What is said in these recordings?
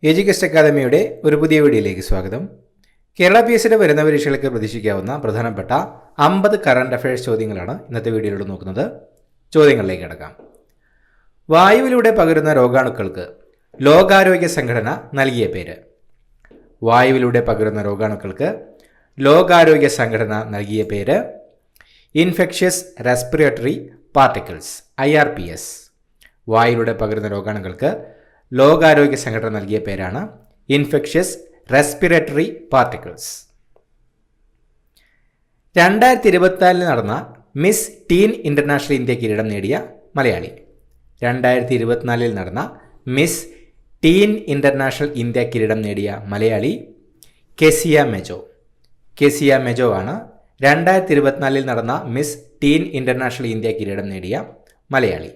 Education അക്കാദമിയുടെ ഒരു പുതിയ വീഡിയോയിലേക്ക് സ്വാഗതം. കേരള PSCയുടെ വരുന്ന പരീക്ഷകൾക്ക് പ്രതീക്ഷിക്കാവുന്ന പ്രധാനപ്പെട്ട 50 കറണ്ട് അഫയേഴ്സ് ചോദ്യങ്ങളാണ് ഇന്നത്തെ വീഡിയോയിലൂടെ നോക്കുന്നത്. ചോദ്യങ്ങളിലേക്ക് കടക്കാം. വായുവിലൂടെ പകരുന്ന രോഗാണുക്കൾക്ക് ലോകാരോഗ്യ സംഘടന നൽകിയ പേര്. വായുവിലൂടെ പകരുന്ന രോഗാണുക്കൾക്ക് ലോകാരോഗ്യ സംഘടന നൽകിയ പേര് ഇൻഫെക്ഷ്യസ് റെസ്പിറേറ്ററി പാർട്ടിക്കിൾസ് IRPS. വായുവിലൂടെ പകരുന്ന രോഗാണുക്കൾക്ക് ലോകാരോഗ്യ സംഘടന നൽകിയ പേരാണ് ഇൻഫെക്ഷ്യസ് റെസ്പിറേറ്ററി പാർട്ടിക്കിൾസ്. 2024 നടന്ന മിസ് ടീൻ ഇന്റർനാഷണൽ ഇന്ത്യ കിരീടം നേടിയ മലയാളി. 2024 നടന്ന മിസ് ടീൻ ഇന്റർനാഷണൽ ഇന്ത്യ കിരീടം നേടിയ മലയാളി കെസിയ മെജോ. കെസിയ മെജോ ആണ് 2024 നടന്ന മിസ് ടീൻ ഇന്റർനാഷണൽ ഇന്ത്യ കിരീടം നേടിയ മലയാളി.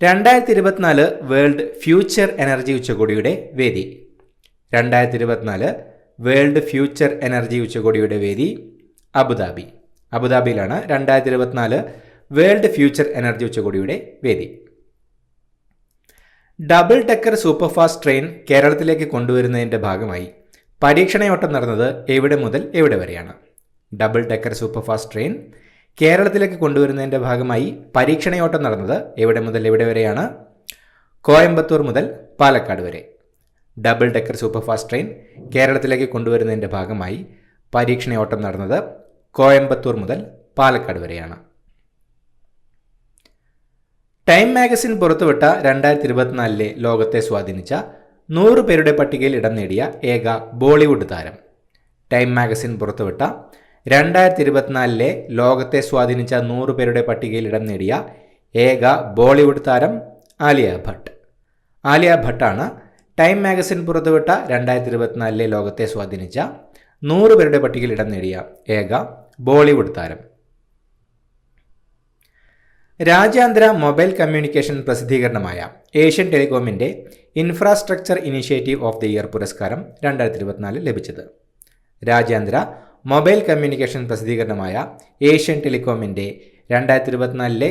2024 വേൾഡ് ഫ്യൂച്ചർ എനർജി ഉച്ചകോടിയുടെ വേദി. 2024 വേൾഡ് ഫ്യൂച്ചർ എനർജി ഉച്ചകോടിയുടെ വേദി അബുദാബി. അബുദാബിയിലാണ് 2024 വേൾഡ് ഫ്യൂച്ചർ എനർജി ഉച്ചകോടിയുടെ വേദി. ഡബിൾ ഡെക്കർ സൂപ്പർഫാസ്റ്റ് ട്രെയിൻ കേരളത്തിലേക്ക് കൊണ്ടുവരുന്നതിൻ്റെ ഭാഗമായി പരീക്ഷണയോട്ടം നടന്നത് എവിടെ മുതൽ എവിടെ വരെയാണ്? ഡബിൾ ഡെക്കർ സൂപ്പർഫാസ്റ്റ് ട്രെയിൻ കേരളത്തിലേക്ക് കൊണ്ടുവരുന്നതിൻ്റെ ഭാഗമായി പരീക്ഷണയോട്ടം നടന്നത് എവിടെ മുതൽ എവിടെ വരെയാണ്? കോയമ്പത്തൂർ മുതൽ പാലക്കാട് വരെ. ഡബിൾ ഡെക്കർ സൂപ്പർഫാസ്റ്റ് ട്രെയിൻ കേരളത്തിലേക്ക് കൊണ്ടുവരുന്നതിൻ്റെ ഭാഗമായി പരീക്ഷണയോട്ടം നടന്നത് കോയമ്പത്തൂർ മുതൽ പാലക്കാട് വരെയാണ്. ടൈം മാഗസിൻ പുറത്തുവിട്ട 2024 ലോകത്തെ സ്വാധീനിച്ച 100 പേരുടെ പട്ടികയിൽ ഇടം നേടിയ ഏക ബോളിവുഡ് താരം. ടൈം മാഗസിൻ പുറത്തുവിട്ട 2024 ലോകത്തെ സ്വാധീനിച്ച 100 പേരുടെ പട്ടികയിൽ ഇടം നേടിയ ഏക ബോളിവുഡ് താരം ആലിയ ഭട്ട്. ആലിയ ഭട്ടാണ് ടൈം മാഗസിൻ പുറത്തുവിട്ട 2024 ലോകത്തെ സ്വാധീനിച്ച 100 പേരുടെ പട്ടികയിൽ ഇടം നേടിയ ഏക ബോളിവുഡ് താരം. രാജ്യാന്തര മൊബൈൽ കമ്മ്യൂണിക്കേഷൻ പ്രസിദ്ധീകരണമായ ഏഷ്യൻ ടെലികോമിൻ്റെ infrastructure initiative of the year പുരസ്കാരം 2024 ലഭിച്ചത്. രാജ്യാന്തര മൊബൈൽ കമ്മ്യൂണിക്കേഷൻ പ്രസിദ്ധീകരണമായ ഏഷ്യൻ ടെലികോമിൻ്റെ 2024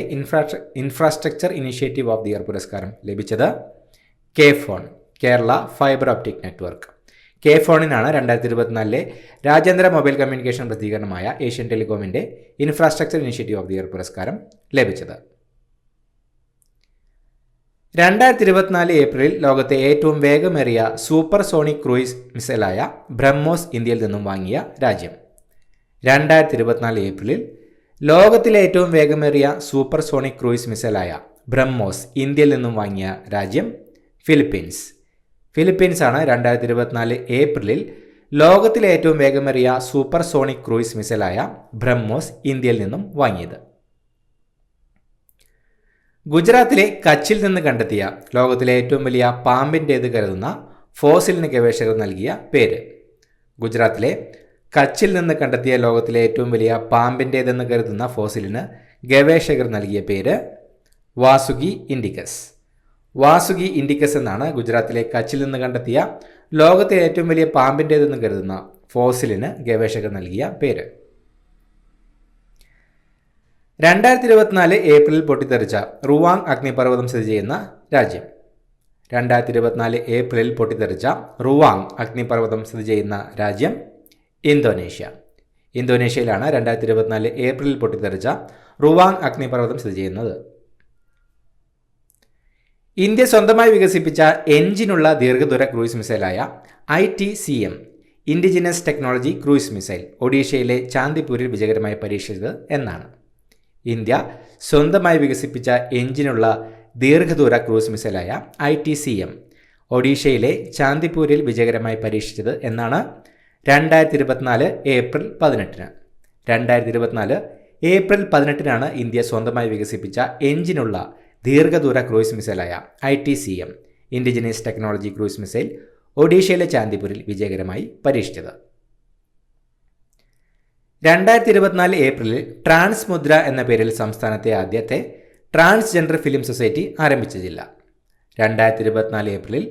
infrastructure initiative of the year പുരസ്കാരം ലഭിച്ചത് KFON, Kerala fibre optic network. കെ-ഫോണിനാണ് 2024 രാജ്യാന്തര മൊബൈൽ കമ്മ്യൂണിക്കേഷൻ പ്രസിദ്ധീകരണമായ ഏഷ്യൻ ടെലികോമിൻ്റെ infrastructure initiative of the year പുരസ്കാരം ലഭിച്ചത്. 2024 ഏപ്രിലിൽ ലോകത്തെ ഏറ്റവും വേഗമേറിയ സൂപ്പർ സോണിക് ക്രൂയിസ് മിസൈലായ ബ്രഹ്മോസ് ഇന്ത്യയിൽ നിന്നും വാങ്ങിയ രാജ്യം. 2024 ഏപ്രിലിൽ ലോകത്തിലെ ഏറ്റവും വേഗമേറിയ സൂപ്പർ സോണിക് ക്രൂയിസ് മിസൈലായ ബ്രഹ്മോസ് ഇന്ത്യയിൽ നിന്നും വാങ്ങിയ രാജ്യം ഫിലിപ്പീൻസ്. ഫിലിപ്പീൻസ് ആണ് 2024 ഏപ്രിലിൽ ലോകത്തിലെ ഏറ്റവും വേഗമേറിയ സൂപ്പർ സോണിക് ക്രൂയിസ് മിസൈലായ ബ്രഹ്മോസ് ഇന്ത്യയിൽ നിന്നും വാങ്ങിയത്. ഗുജറാത്തിലെ കച്ചിൽ നിന്ന് കണ്ടെത്തിയ ലോകത്തിലെ ഏറ്റവും വലിയ പാമ്പിൻ്റേത് കരുതുന്ന ഫോസിലിന് ഗവേഷകർ നൽകിയ പേര്. ഗുജറാത്തിലെ കച്ചിൽ നിന്ന് കണ്ടെത്തിയ ലോകത്തിലെ ഏറ്റവും വലിയ പാമ്പിൻ്റേതെന്ന് കരുതുന്ന ഫോസിലിന് ഗവേഷകർ നൽകിയ പേര് വാസുകി ഇൻഡിക്കസ്. വാസുകി ഇൻഡിക്കസ് എന്നാണ് ഗുജറാത്തിലെ കച്ചിൽ നിന്ന് കണ്ടെത്തിയ ലോകത്തെ ഏറ്റവും വലിയ പാമ്പിൻ്റേതെന്ന് കരുതുന്ന ഫോസിലിന് ഗവേഷകർ നൽകിയ പേര്. 2024 ഏപ്രിലിൽ പൊട്ടിത്തെറിച്ച റുവാങ് അഗ്നിപർവ്വതം സ്ഥിതി ചെയ്യുന്ന രാജ്യം. 2024 ഏപ്രിലിൽ പൊട്ടിത്തെറിച്ച റുവാങ് അഗ്നിപർവ്വതം സ്ഥിതി ചെയ്യുന്ന രാജ്യം ഇന്തോനേഷ്യ. ഇന്തോനേഷ്യയിലാണ് 2024 ഏപ്രിലിൽ പൊട്ടിത്തെറിച്ച റുവാങ് അഗ്നിപർവ്വതം സ്ഥിതി ചെയ്യുന്നത്. ഇന്ത്യ സ്വന്തമായി വികസിപ്പിച്ച എഞ്ചിനുള്ള ദീർഘദൂര ക്രൂയിസ് മിസൈലായ ITCM indigenous technology cruise missile ഒഡീഷയിലെ ചാന്ദിപൂരിൽ വിജയകരമായി പരീക്ഷിച്ചത് എന്നാണ്? ഇന്ത്യ സ്വന്തമായി വികസിപ്പിച്ച എഞ്ചിനുള്ള ദീർഘദൂര ക്രൂസ് മിസൈലായ ITCM ഒഡീഷയിലെ ചാന്ദിപൂരിൽ വിജയകരമായി പരീക്ഷിച്ചത് എന്നാണ്? 2024 ഏപ്രിൽ 18. 2024 ഏപ്രിൽ 18 ഇന്ത്യ സ്വന്തമായി വികസിപ്പിച്ച എഞ്ചിനുള്ള ദീർഘദൂര ക്രൂയിസ് മിസൈലായ ITCM indigenous technology cruise missile ഒഡീഷയിലെ ചാന്ദിപൂരിൽ വിജയകരമായി പരീക്ഷിച്ചത്. 2024 ഏപ്രിലിൽ ട്രാൻസ്മുദ്ര എന്ന പേരിൽ സംസ്ഥാനത്തെ ആദ്യത്തെ ട്രാൻസ്ജെൻഡർ ഫിലിം സൊസൈറ്റി ആരംഭിച്ച ജില്ല. 2024 ഏപ്രിലിൽ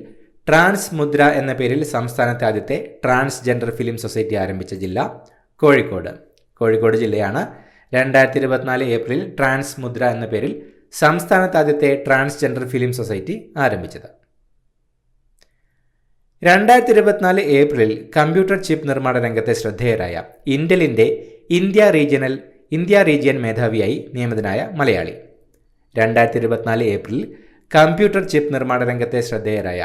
ട്രാൻസ്മുദ്ര എന്ന പേരിൽ സംസ്ഥാനത്തെ ആദ്യത്തെ ട്രാൻസ്ജെൻഡർ ഫിലിം സൊസൈറ്റി ആരംഭിച്ച ജില്ല കോഴിക്കോട്. കോഴിക്കോട് ജില്ലയാണ് 2024 ഏപ്രിലിൽ ട്രാൻസ്മുദ്ര എന്ന പേരിൽ സംസ്ഥാനത്ത് ആദ്യത്തെ ട്രാൻസ്ജെൻഡർ ഫിലിം സൊസൈറ്റി ആരംഭിച്ചത്. 2024 ഏപ്രിലിൽ കമ്പ്യൂട്ടർ ചിപ്പ് നിർമ്മാണ രംഗത്തെ ശ്രദ്ധേയരായ ഇന്റലിന്റെ ഇന്ത്യ റീജിയൻ മേധാവിയായി നിയമിതനായ മലയാളി. 2024 ഏപ്രിലിൽ കമ്പ്യൂട്ടർ ചിപ്പ് നിർമ്മാണ രംഗത്തെ ശ്രദ്ധേയരായ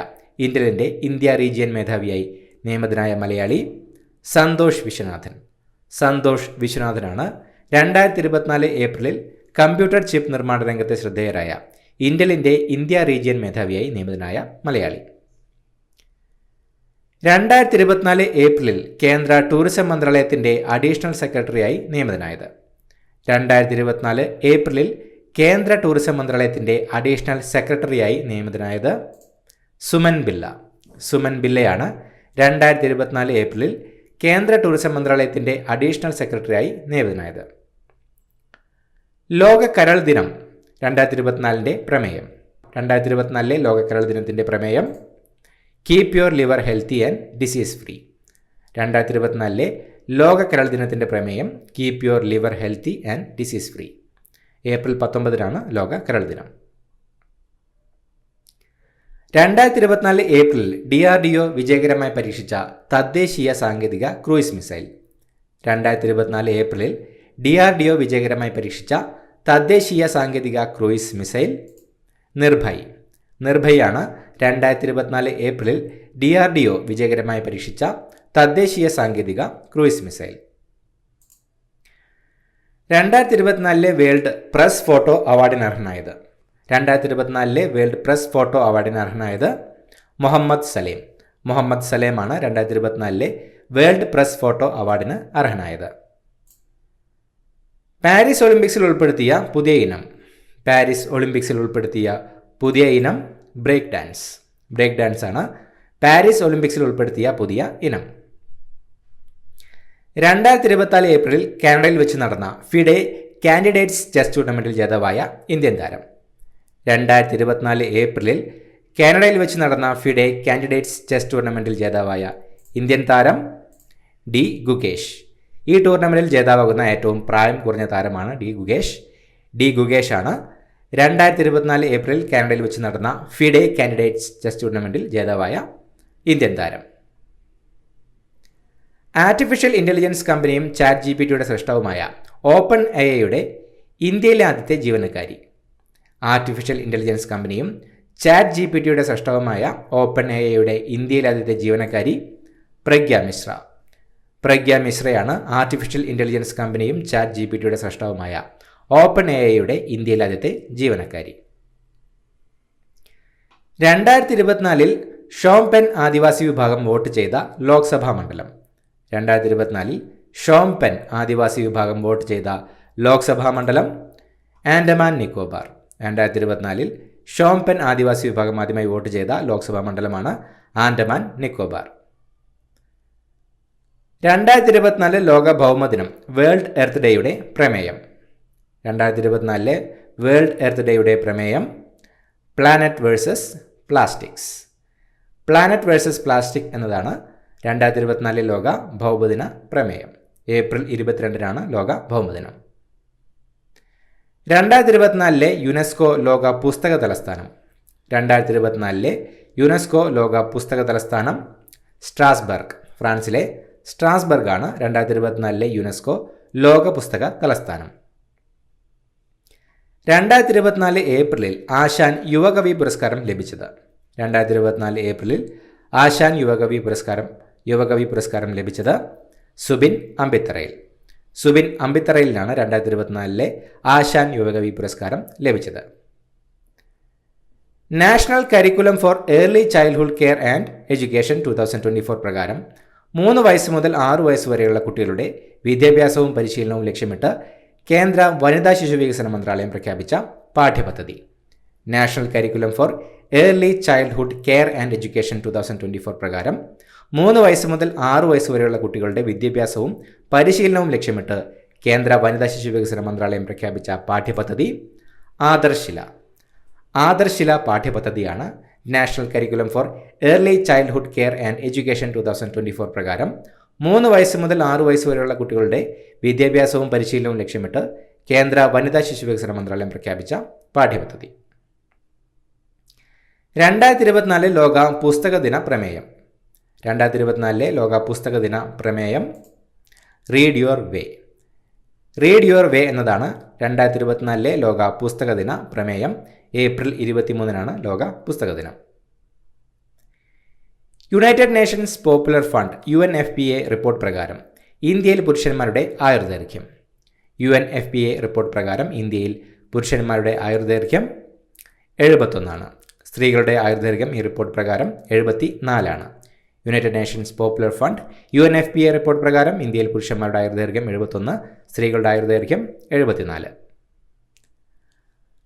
ഇന്റലിന്റെ ഇന്ത്യ റീജിയൻ മേധാവിയായി നിയമിതനായ മലയാളി സന്തോഷ് വിശ്വനാഥനാണ് 2024 ഏപ്രിലിൽ കമ്പ്യൂട്ടർ ചിപ്പ് നിർമ്മാണ രംഗത്തെ ശ്രദ്ധേയരായ ഇന്റലിന്റെ ഇന്ത്യ റീജിയൻ മേധാവിയായി നിയമിതനായ മലയാളി. 2024 ഏപ്രിലിൽ കേന്ദ്ര ടൂറിസം മന്ത്രാലയത്തിന്റെ അഡീഷണൽ സെക്രട്ടറിയായി നിയമിതനായത്. 2024 ഏപ്രിലിൽ കേന്ദ്ര ടൂറിസം മന്ത്രാലയത്തിന്റെ അഡീഷണൽ സെക്രട്ടറിയായി നിയമിതനായത് സുമൻ ബില്ലയാണ് 2024 ഏപ്രിലിൽ കേന്ദ്ര ടൂറിസം മന്ത്രാലയത്തിന്റെ അഡീഷണൽ സെക്രട്ടറിയായി നിയമിതനായത്. ലോക കരൾ ദിനം 2024 പ്രമേയം. 2024 ലോക കരൾ ദിനത്തിന്റെ പ്രമേയം keep your liver healthy and disease free. 2024 ലോക കരൾ ദിനത്തിന്റെ പ്രമേയം keep your liver healthy and disease free. April 19 ലോക കരൾ ദിനം. 2024 ഏപ്രിലിൽ DRDO വിജയകരമായി പരീക്ഷിച്ച തദ്ദേശീയ സാങ്കേതിക ക്രൂയിസ് മിസൈൽ. 2024 ഏപ്രിലിൽ DRDO വിജയകരമായി പരീക്ഷിച്ച തദ്ദേശീയ സാങ്കേതിക ക്രൂയിസ് മിസൈൽ നിർഭയാണ് 2024 ഏപ്രിലിൽ DRDO വിജയകരമായി പരീക്ഷിച്ച തദ്ദേശീയ സാങ്കേതിക cruise missile. 2024 world press photo അവാർഡിന് അർഹനായത്. 2024 വേൾഡ് പ്രസ് ഫോട്ടോ അവാർഡിന് അർഹനായത് മുഹമ്മദ് സലേമാണ് 2024 വേൾഡ് പ്രസ് ഫോട്ടോ അവാർഡിന് അർഹനായത്. പാരീസ് ഒളിമ്പിക്സിൽ ഉൾപ്പെടുത്തിയ പുതിയ ഇനം ബ്രേക്ക് ഡാൻസ് ആണ് പാരീസ് ഒളിമ്പിക്സിൽ ഉൾപ്പെടുത്തിയ പുതിയ ഇനം. 2024 ഏപ്രിലിൽ കാനഡയിൽ വെച്ച് നടന്ന ഫിഡെ കാൻഡിഡേറ്റ്സ് ചെസ് ടൂർണമെന്റിൽ ജേതാവായ ഇന്ത്യൻ താരം. 2024 ഏപ്രിലിൽ കാനഡയിൽ വെച്ച് നടന്ന ഫിഡെ കാൻഡിഡേറ്റ്സ് ചെസ് ടൂർണമെന്റിൽ ജേതാവായ ഇന്ത്യൻ താരം ഡി ഗുകേഷ്. ഈ ടൂർണമെന്റിൽ ജേതാവാകുന്ന ഏറ്റവും പ്രായം കുറഞ്ഞ താരമാണ് ഡി ഗുകേഷ് ആണ് 2024 ഏപ്രിലിൽ കാനഡയിൽ വെച്ച് നടന്ന ഫിഡെ കാൻഡിഡേറ്റ്സ് ചെസ് ടൂർണമെന്റിൽ ജേതാവായ ഇന്ത്യൻ താരം. ആർട്ടിഫിഷ്യൽ ഇന്റലിജൻസ് കമ്പനിയും ChatGPTയുടെ സൃഷ്ടാവുമായ ഓപ്പൺ എഐയുടെ ഇന്ത്യയിലെ ആദ്യത്തെ ജീവനക്കാരി. ആർട്ടിഫിഷ്യൽ ഇന്റലിജൻസ് കമ്പനിയും ChatGPTയുടെ സൃഷ്ടാവുമായ ഓപ്പൺ എഐയുടെ ഇന്ത്യയിലെ ആദ്യത്തെ ജീവനക്കാരി പ്രഗ്യ മിശ്രയാണ് ആർട്ടിഫിഷ്യൽ ഇന്റലിജൻസ് കമ്പനിയും ChatGPTയുടെ സൃഷ്ടാവുമായ ഓപ്പൺ എഐയുടെ ഇന്ത്യയിലെ ആദ്യത്തെ ജീവനക്കാരി. 2024 ഷോംപെൻ ആദിവാസി വിഭാഗം വോട്ട് ചെയ്ത ലോക്സഭാ മണ്ഡലം. 2024 ഷോംപെൻ ആദിവാസി വിഭാഗം വോട്ട് ചെയ്ത ലോക്സഭാ മണ്ഡലം ആൻഡമാൻ നിക്കോബാർ. 2024 ഷോംപെൻ ആദിവാസി വിഭാഗം ആദ്യമായി വോട്ട് ചെയ്ത ലോക്സഭാ മണ്ഡലമാണ് ആൻഡമാൻ നിക്കോബാർ. 2024 ലോക ഭൗമദിനം വേൾഡ് എർത്ത് ഡേയുടെ പ്രമേയം. 2024 വേൾഡ് എർത്ത് ഡേയുടെ പ്രമേയം പ്ലാനറ്റ് വേഴ്സസ് പ്ലാസ്റ്റിക് എന്നതാണ് 2024 ലോക ഭൗമദിന പ്രമേയം. ഏപ്രിൽ 22 ലോക ഭൗമദിനം. 2024 യുനെസ്കോ ലോക പുസ്തക തലസ്ഥാനം. 2024 യുനെസ്കോ ലോക പുസ്തക തലസ്ഥാനം ഫ്രാൻസിലെ സ്ട്രാസ്ബർഗ് ആണ് 2024 യുനെസ്കോ ലോക പുസ്തക തലസ്ഥാനം. 2024 ഏപ്രിലിൽ ആശാൻ യുവകവി പുരസ്കാരം ലഭിച്ചത്. 2024 ഏപ്രിലിൽ ആശാൻ യുവകവി പുരസ്കാരം ലഭിച്ചത് സുബിൻ അമ്പിത്തറയിലാണ് 2024 ആശാൻ യുവകവി പുരസ്കാരം ലഭിച്ചത്. National curriculum for early childhood care and education 2024 പ്രകാരം 3 വയസ്സ് മുതൽ 6 വയസ്സ് വരെയുള്ള കുട്ടികളുടെ വിദ്യാഭ്യാസവും പരിശീലനവും ലക്ഷ്യമിട്ട് കേന്ദ്ര വനിതാ ശിശു വികസന മന്ത്രാലയം പ്രഖ്യാപിച്ച പാഠ്യപദ്ധതി national curriculum for early childhood care and education 2024 പ്രകാരം 3 വയസ്സ് മുതൽ 6 വയസ്സ് വരെയുള്ള കുട്ടികളുടെ വിദ്യാഭ്യാസവും പരിശീലനവും ലക്ഷ്യമിട്ട് കേന്ദ്ര വനിതാ ശിശു വികസന മന്ത്രാലയം പ്രഖ്യാപിച്ച പാഠ്യപദ്ധതി ആദർശില പാഠ്യപദ്ധതിയാണ്. National curriculum for early childhood care and education 2024 പ്രകാരം 3 വയസ്സ് മുതൽ 6 വയസ്സ് വരെയുള്ള കുട്ടികളുടെ വിദ്യാഭ്യാസവും പരിശീലനവും ലക്ഷ്യമിട്ട് കേന്ദ്ര വനിതാ ശിശു വികസന മന്ത്രാലയം പ്രഖ്യാപിച്ച പാഠ്യപദ്ധതി. 2024 ലോക പുസ്തക ദിന പ്രമേയം. 2024 ലോക പുസ്തക ദിന പ്രമേയം read your way. Read your way എന്നതാണ് 2024 ലോക പുസ്തക ദിന പ്രമേയം. ഏപ്രിൽ 23 ലോക പുസ്തക ദിനം. United Nations popular fund UNFPA report പ്രകാരം ഇന്ത്യയിൽ പുരുഷന്മാരുടെ ആയുർദൈർഘ്യം. UNFPA റിപ്പോർട്ട് പ്രകാരം ഇന്ത്യയിൽ പുരുഷന്മാരുടെ ആയുർദൈർഘ്യം 71. സ്ത്രീകളുടെ ആയുർദൈർഘ്യം ഈ റിപ്പോർട്ട് പ്രകാരം 74. United Nations popular fund UNFPA report പ്രകാരം ഇന്ത്യയിൽ പുരുഷന്മാരുടെ ആയുർദൈർഘ്യം 71, സ്ത്രീകളുടെ ആയുർദൈർഘ്യം 74.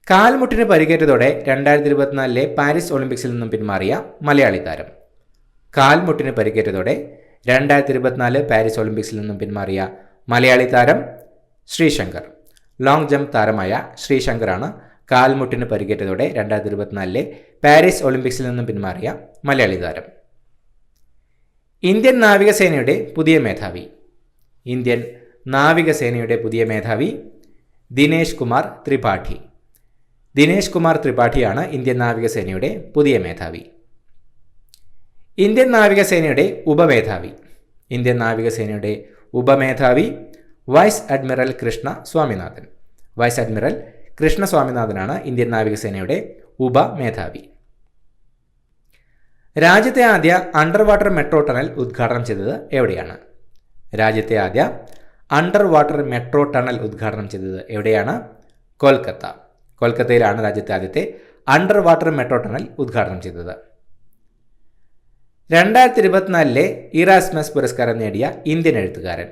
കാൽമുട്ടിന് പരിക്കേറ്റതോടെ 2024 പാരീസ് ഒളിമ്പിക്സിൽ നിന്നും പിന്മാറിയ മലയാളി താരം. കാൽമുട്ടിന് പരിക്കേറ്റതോടെ 2024 പാരീസ് ഒളിമ്പിക്സിൽ നിന്നും പിന്മാറിയ മലയാളി താരം ശ്രീശങ്കർ. ലോങ് ജംപ് താരമായ ശ്രീശങ്കറാണ് കാൽമുട്ടിന് പരിക്കേറ്റതോടെ 2024 പാരീസ് ഒളിമ്പിക്സിൽ നിന്നും പിന്മാറിയ മലയാളി താരം. ഇന്ത്യൻ നാവികസേനയുടെ പുതിയ മേധാവി. ഇന്ത്യൻ നാവികസേനയുടെ പുതിയ മേധാവി ദിനേശ് കുമാർ ത്രിപാഠി. ദിനേശ് കുമാർ ത്രിപാഠിയാണ് ഇന്ത്യൻ നാവികസേനയുടെ പുതിയ മേധാവി. ഇന്ത്യൻ നാവികസേനയുടെ ഉപമേധാവി. ഇന്ത്യൻ നാവികസേനയുടെ ഉപമേധാവി vice admiral Krishna Swaminathan. Vice admiral Krishna സ്വാമിനാഥനാണ് ഇന്ത്യൻ നാവികസേനയുടെ ഉപമേധാവി. രാജ്യത്തെ ആദ്യ അണ്ടർ വാട്ടർ മെട്രോ ടണൽ ഉദ്ഘാടനം ചെയ്തത് എവിടെയാണ്? രാജ്യത്തെ ആദ്യ അണ്ടർ വാട്ടർ മെട്രോ ടണൽ ഉദ്ഘാടനം ചെയ്തത് എവിടെയാണ്? കൊൽക്കത്ത. കൊൽക്കത്തയിലാണ് രാജ്യത്തെ ആദ്യത്തെ അണ്ടർ വാട്ടർ മെട്രോ ടണൽ ഉദ്ഘാടനം ചെയ്തത്. 2024 ഇറാസ്മസ് പുരസ്കാരം നേടിയ ഇന്ത്യൻ എഴുത്തുകാരൻ.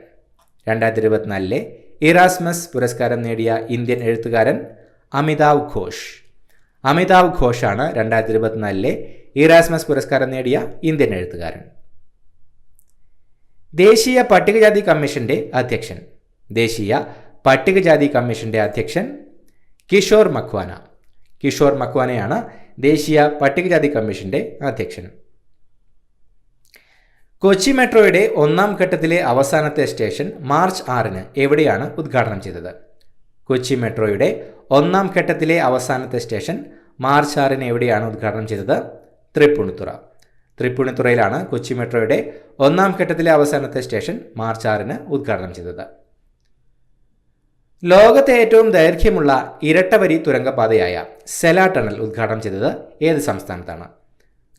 2024 ഇറാസ്മസ് പുരസ്കാരം നേടിയ ഇന്ത്യൻ എഴുത്തുകാരൻ അമിതാവ് ഘോഷ്. അമിതാവ് ഘോഷാണ് 2024 ഇറാസ്മസ് പുരസ്കാരം നേടിയ ഇന്ത്യൻ എഴുത്തുകാരൻ. ദേശീയ പട്ടികജാതി കമ്മീഷന്റെ അധ്യക്ഷൻ. ദേശീയ പട്ടികജാതി കമ്മീഷന്റെ അധ്യക്ഷൻ കിഷോർ മക്വാന. കിഷോർ മക്വാനയാണ് ദേശീയ പട്ടികജാതി കമ്മീഷന്റെ അധ്യക്ഷൻ. കൊച്ചി മെട്രോയുടെ 1ാം ഘട്ടത്തിലെ അവസാനത്തെ സ്റ്റേഷൻ മാർച്ച് 6 എവിടെയാണ് ഉദ്ഘാടനം ചെയ്തത്? കൊച്ചി മെട്രോയുടെ 1ാം ഘട്ടത്തിലെ അവസാനത്തെ സ്റ്റേഷൻ മാർച്ച് 6 എവിടെയാണ് ഉദ്ഘാടനം ചെയ്തത്? തൃപ്പൂണിത്തുറ. തൃപ്പൂണിത്തുറയിലാണ് കൊച്ചി മെട്രോയുടെ 1ാം ഘട്ടത്തിലെ അവസാനത്തെ സ്റ്റേഷൻ മാർച്ച് 6 ഉദ്ഘാടനം ചെയ്തത്. ലോകത്തെ ഏറ്റവും ദൈർഘ്യമുള്ള ഇരട്ടവരി തുരങ്കപാതയായ സെല ടണൽ ഉദ്ഘാടനം ചെയ്തത് ഏത് സംസ്ഥാനത്താണ്?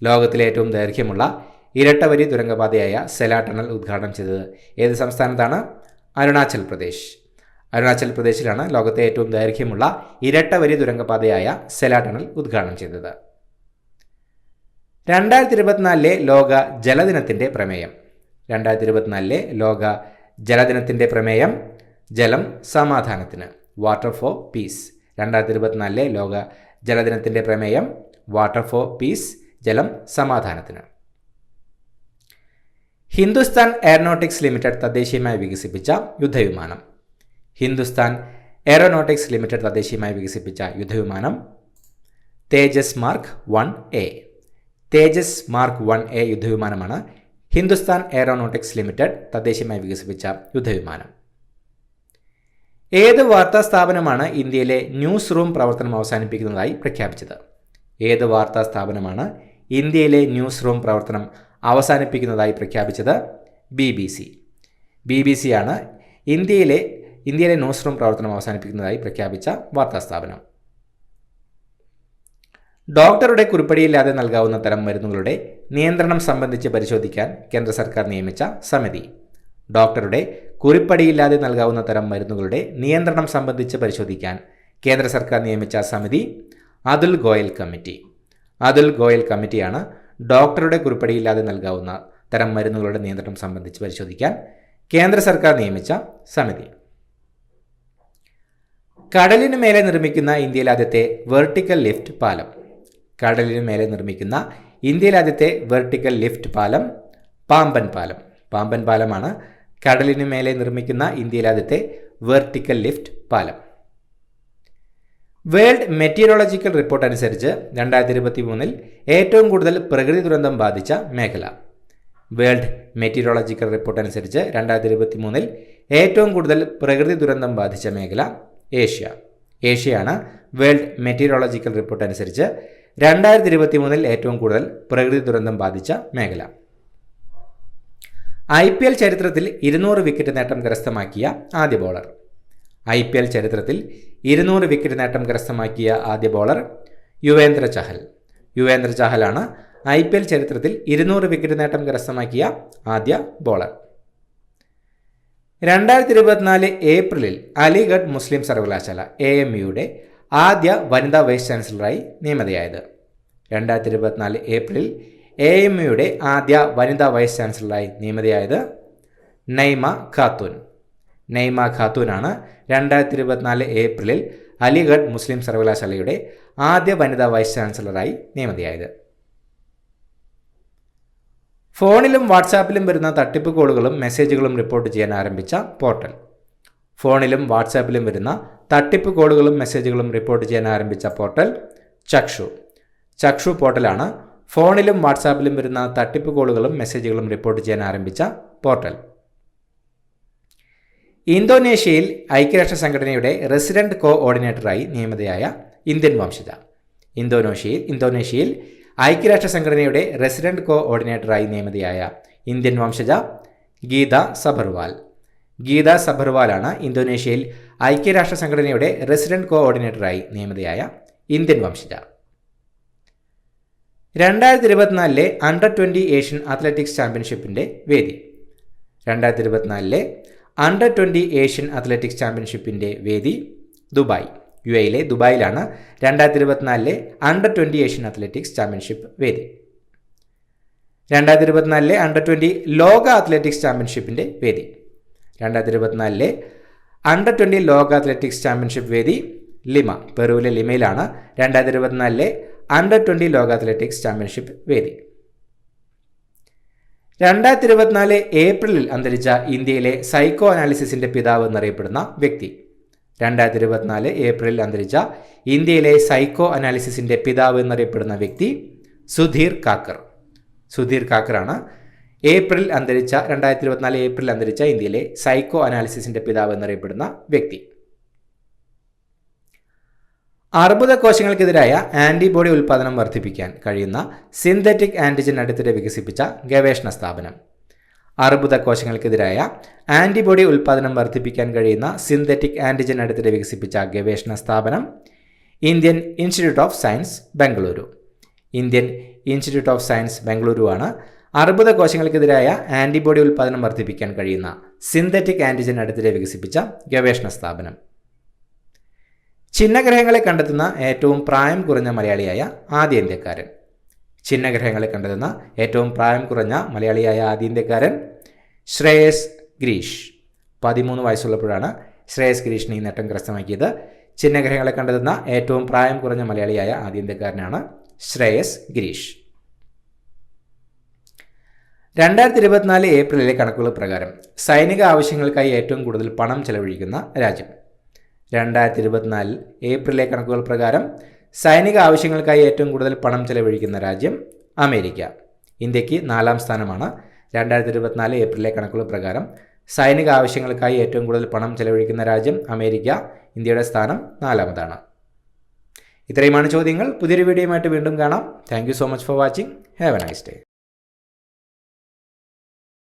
ലോകത്തിലെ ഏറ്റവും ദൈർഘ്യമുള്ള ഇരട്ടവരി തുരങ്കപാതയായ സെല ടണൽ ഉദ്ഘാടനം ചെയ്തത് ഏത് സംസ്ഥാനത്താണ്? അരുണാചൽ പ്രദേശ്. അരുണാചൽ പ്രദേശിലാണ് ലോകത്തെ ഏറ്റവും ദൈർഘ്യമുള്ള ഇരട്ടവരി തുരങ്കപാതയായ സെല ടണൽ ഉദ്ഘാടനം ചെയ്തത്. 2024 ലോക ജലദിനത്തിൻ്റെ പ്രമേയം. 2024 ലോക ജലദിനത്തിൻ്റെ പ്രമേയം ജലം സമാധാനത്തിന്, വാട്ടർ ഫോർ പീസ്. 2024 ലോക ജലദിനത്തിൻ്റെ പ്രമേയം വാട്ടർ ഫോർ പീസ്, ജലം സമാധാനത്തിന്. ഹിന്ദുസ്ഥാൻ എയറോനോട്ടിക്സ് ലിമിറ്റഡ് തദ്ദേശീയമായി വികസിപ്പിച്ച യുദ്ധവിമാനം. ഹിന്ദുസ്ഥാൻ എയറോനോട്ടിക്സ് ലിമിറ്റഡ് തദ്ദേശീയമായി വികസിപ്പിച്ച യുദ്ധവിമാനം Tejas mark 1A. Tejas mark 1A യുദ്ധവിമാനമാണ് ഹിന്ദുസ്ഥാൻ എയറോനോട്ടിക്സ് ലിമിറ്റഡ് തദ്ദേശീയമായി വികസിപ്പിച്ച യുദ്ധവിമാനം. ഏത് വാർത്താ സ്ഥാപനമാണ് ഇന്ത്യയിലെ ന്യൂസ് റൂം പ്രവർത്തനം അവസാനിപ്പിക്കുന്നതായി പ്രഖ്യാപിച്ചത്? ഏത് വാർത്താ സ്ഥാപനമാണ് ഇന്ത്യയിലെ ന്യൂസ് റൂം പ്രവർത്തനം അവസാനിപ്പിക്കുന്നതായി പ്രഖ്യാപിച്ചത്? BBC. BBC ആണ് ഇന്ത്യയിലെ ന്യൂസ് റൂം പ്രവർത്തനം അവസാനിപ്പിക്കുന്നതായി പ്രഖ്യാപിച്ച വാർത്താ സ്ഥാപനം. ഡോക്ടറുടെ കുറിപ്പടിയില്ലാതെ നൽകാവുന്ന തരം മരുന്നുകളുടെ നിയന്ത്രണം സംബന്ധിച്ച് പരിശോധിക്കാൻ കേന്ദ്ര സർക്കാർ നിയമിച്ച സമിതി. ഡോക്ടറുടെ കുറിപ്പടിയില്ലാതെ നൽകാവുന്ന തരം മരുന്നുകളുടെ നിയന്ത്രണം സംബന്ധിച്ച് പരിശോധിക്കാൻ കേന്ദ്ര സർക്കാർ നിയമിച്ച സമിതി അതുൽ ഗോയൽ കമ്മിറ്റി. അതുൽ ഗോയൽ കമ്മിറ്റിയാണ് ഡോക്ടറുടെ കുറിപ്പടിയില്ലാതെ നൽകാവുന്ന തരം മരുന്നുകളുടെ നിയന്ത്രണം സംബന്ധിച്ച് പരിശോധിക്കാൻ കേന്ദ്ര സർക്കാർ നിയമിച്ച സമിതി. കടലിനു മേലെ നിർമ്മിക്കുന്ന ഇന്ത്യയിലെ ആദ്യത്തെ വെർട്ടിക്കൽ ലിഫ്റ്റ് പാലം. കടലിനു മേലെ നിർമ്മിക്കുന്ന ഇന്ത്യയിലെ ആദ്യത്തെ വെർട്ടിക്കൽ ലിഫ്റ്റ് പാലം പാമ്പൻ പാലം. പാമ്പൻ പാലമാണ് കടലിനു മേലെ നിർമ്മിക്കുന്ന ഇന്ത്യയിലെ ആദ്യത്തെ വെർട്ടിക്കൽ ലിഫ്റ്റ് പാലം. വേൾഡ് മെറ്റീരിയോളജിക്കൽ റിപ്പോർട്ട് അനുസരിച്ച് 2023 ഏറ്റവും കൂടുതൽ പ്രകൃതി ദുരന്തം ബാധിച്ച മേഖല. വേൾഡ് മെറ്റീരിയോളജിക്കൽ റിപ്പോർട്ട് അനുസരിച്ച് 2023 ഏറ്റവും കൂടുതൽ പ്രകൃതി ദുരന്തം ബാധിച്ച മേഖല ഏഷ്യ. ഏഷ്യയാണ് വേൾഡ് മെറ്റീരിയോളജിക്കൽ റിപ്പോർട്ട് അനുസരിച്ച് 2023 ഏറ്റവും കൂടുതൽ പ്രകൃതി ദുരന്തം ബാധിച്ച മേഖല. IPL ചരിത്രത്തിൽ 200 വിക്കറ്റ് നേട്ടം കരസ്ഥമാക്കിയ ആദ്യ ബോളർ. IPL ചരിത്രത്തിൽ 200 വിക്കറ്റ് നേട്ടം കരസ്ഥമാക്കിയ ആദ്യ ബോളർ യുവേന്ദ്ര ചഹൽ. യുവേന്ദ്ര ചഹലാണ് IPL ചരിത്രത്തിൽ 200 വിക്കറ്റ് നേട്ടം കരസ്ഥമാക്കിയ ആദ്യ ബോളർ. 2024 ഏപ്രിലിൽ അലിഗഡ് മുസ്ലിം സർവകലാശാല AMUയുടെ ആദ്യ വനിതാ വൈസ് ചാൻസലറായി നിയമിതയായത്. 2024 ഏപ്രിലിൽ AMUയുടെ ആദ്യ വനിതാ വൈസ് ചാൻസലറായി നിയമിതയായത് നൈമ ഖാത്തൂൻ. നൈമ ഖാത്തൂനാണ് 2024 ഏപ്രിലിൽ അലിഗഡ് മുസ്ലിം സർവകലാശാലയുടെ ആദ്യ വനിതാ വൈസ് ചാൻസലറായി നിയമിതയായത്. ഫോണിലും വാട്സാപ്പിലും വരുന്ന തട്ടിപ്പ് കോളുകളും മെസ്സേജുകളും റിപ്പോർട്ട് ചെയ്യാൻ ആരംഭിച്ച പോർട്ടൽ. ഫോണിലും വാട്സാപ്പിലും വരുന്ന തട്ടിപ്പ് കോളുകളും മെസ്സേജുകളും റിപ്പോർട്ട് ചെയ്യാൻ ആരംഭിച്ച പോർട്ടൽ ചക്ഷു. ചക്ഷു പോർട്ടലാണ് ഫോണിലും വാട്സാപ്പിലും വരുന്ന തട്ടിപ്പ് കോളുകളും മെസ്സേജുകളും റിപ്പോർട്ട് ചെയ്യാൻ ആരംഭിച്ച പോർട്ടൽ. ഇന്തോനേഷ്യയിൽ ഐക്യരാഷ്ട്ര സംഘടനയുടെ റെസിഡന്റ് കോഓർഡിനേറ്ററായി നിയമിതയായ ഇന്ത്യൻ വംശജ. ഇന്തോനേഷ്യയിൽ ഐക്യരാഷ്ട്ര സംഘടനയുടെ റെസിഡന്റ് കോഓർഡിനേറ്ററായി നിയമിതയായ ഇന്ത്യൻ വംശജ ഗീത സബർവാൽ. ഗീത സബർവാലാണ് ഇന്തോനേഷ്യയിൽ ഐക്യരാഷ്ട്ര സംഘടനയുടെ റെസിഡന്റ് കോഓർഡിനേറ്ററായി നിയമിതയായ ഇന്ത്യൻ വംശജ. 2024 അണ്ടർ 20 ഏഷ്യൻ അത്ലറ്റിക്സ് ചാമ്പ്യൻഷിപ്പിൻ്റെ വേദി. 2024 അണ്ടർ 20 ഏഷ്യൻ അത്ലറ്റിക്സ് ചാമ്പ്യൻഷിപ്പിൻ്റെ വേദി ദുബായ്. UAEയിലെ ദുബായിലാണ് 2024 അണ്ടർ 20 ഏഷ്യൻ അത്ലറ്റിക്സ് ചാമ്പ്യൻഷിപ്പ് വേദി. 2024 അണ്ടർ 20 ലോക അത്ലറ്റിക്സ് ചാമ്പ്യൻഷിപ്പിൻ്റെ വേദി. 2024 അണ്ടർ 20 ലോക അത്ലറ്റിക്സ് ചാമ്പ്യൻഷിപ്പ് വേദി ലിമ. പെറുവിലെ ലിമയിലാണ് 2024 അണ്ടർ 20 ലോക അത്ലറ്റിക്സ് ചാമ്പ്യൻഷിപ്പ് വേദി. 2024 ഏപ്രിലിൽ അന്തരിച്ച ഇന്ത്യയിലെ സൈക്കോ അനാലിസിസിൻ്റെ പിതാവ് എന്നറിയപ്പെടുന്ന വ്യക്തി. 2024 ഏപ്രിലിൽ അന്തരിച്ച ഇന്ത്യയിലെ സൈക്കോ അനാലിസിസിൻ്റെ പിതാവ് എന്നറിയപ്പെടുന്ന വ്യക്തി സുധീർ കാക്കർ. സുധീർ കാക്കറാണ് 2024 ഏപ്രിലിൽ അന്തരിച്ച ഇന്ത്യയിലെ സൈക്കോ അനാലിസിസിൻ്റെ പിതാവ് എന്നറിയപ്പെടുന്ന വ്യക്തി. അർബുദ കോശങ്ങൾക്കെതിരായ ആൻറ്റിബോഡി ഉൽപ്പാദനം വർദ്ധിപ്പിക്കാൻ കഴിയുന്ന സിന്തറ്റിക് ആൻറ്റിജൻ അടുത്തിടെ വികസിപ്പിച്ച ഗവേഷണ സ്ഥാപനം. അർബുദ കോശങ്ങൾക്കെതിരായ ആൻറ്റിബോഡി ഉൽപ്പാദനം വർദ്ധിപ്പിക്കാൻ കഴിയുന്ന സിന്തറ്റിക് ആൻറ്റിജൻ അടുത്തിടെ വികസിപ്പിച്ച ഗവേഷണ സ്ഥാപനം Indian institute of science Bengaluru. Indian institute of science ബംഗളൂരുവാണ് അർബുദ കോശങ്ങൾക്കെതിരായ ആൻറ്റിബോഡി ഉൽപ്പാദനം വർദ്ധിപ്പിക്കാൻ കഴിയുന്ന സിന്തറ്റിക് ആൻറ്റിജൻ അടുത്തിടെ വികസിപ്പിച്ച ഗവേഷണ സ്ഥാപനം. ചിഹ്നഗ്രഹങ്ങളെ കണ്ടെത്തുന്ന ഏറ്റവും പ്രായം കുറഞ്ഞ മലയാളിയായ ആദ്യ ഇന്ത്യക്കാരൻ. ചിഹ്നഗ്രഹങ്ങളെ കണ്ടെത്തുന്ന ഏറ്റവും പ്രായം കുറഞ്ഞ മലയാളിയായ ആദ്യ ഇന്ത്യക്കാരൻ ശ്രേയസ് ഗിരീഷ്. 13 വയസ്സുള്ളപ്പോഴാണ് ശ്രേയസ് ഗിരീഷിന് ഈ നേട്ടം കരസ്ഥമാക്കിയത്. ചിഹ്നഗ്രഹങ്ങളെ കണ്ടെത്തുന്ന ഏറ്റവും പ്രായം കുറഞ്ഞ മലയാളിയായ ആദ്യ ഇന്ത്യക്കാരനാണ് ശ്രേയസ് ഗിരീഷ്. 2024 ഏപ്രിലിലെ കണക്കുകൾ പ്രകാരം സൈനിക ആവശ്യങ്ങൾക്കായി ഏറ്റവും കൂടുതൽ പണം ചെലവഴിക്കുന്ന രാജ്യം. 2024 ഏപ്രിലിലെ കണക്കുകൾ പ്രകാരം സൈനിക ആവശ്യങ്ങൾക്കായി ഏറ്റവും കൂടുതൽ പണം ചെലവഴിക്കുന്ന രാജ്യം അമേരിക്ക. ഇന്ത്യക്ക് 4ാം സ്ഥാനമാണ്. 2024 ഏപ്രിലിലെ കണക്കുകൾ പ്രകാരം സൈനിക ആവശ്യങ്ങൾക്കായി ഏറ്റവും കൂടുതൽ പണം ചെലവഴിക്കുന്ന രാജ്യം അമേരിക്ക. ഇന്ത്യയുടെ സ്ഥാനം 4ാമതാണ്. ഇത്രയുമാണ് ചോദ്യങ്ങൾ. പുതിയൊരു വീഡിയോയുമായിട്ട് വീണ്ടും കാണാം. Thank you so much for watching. Have A nice day.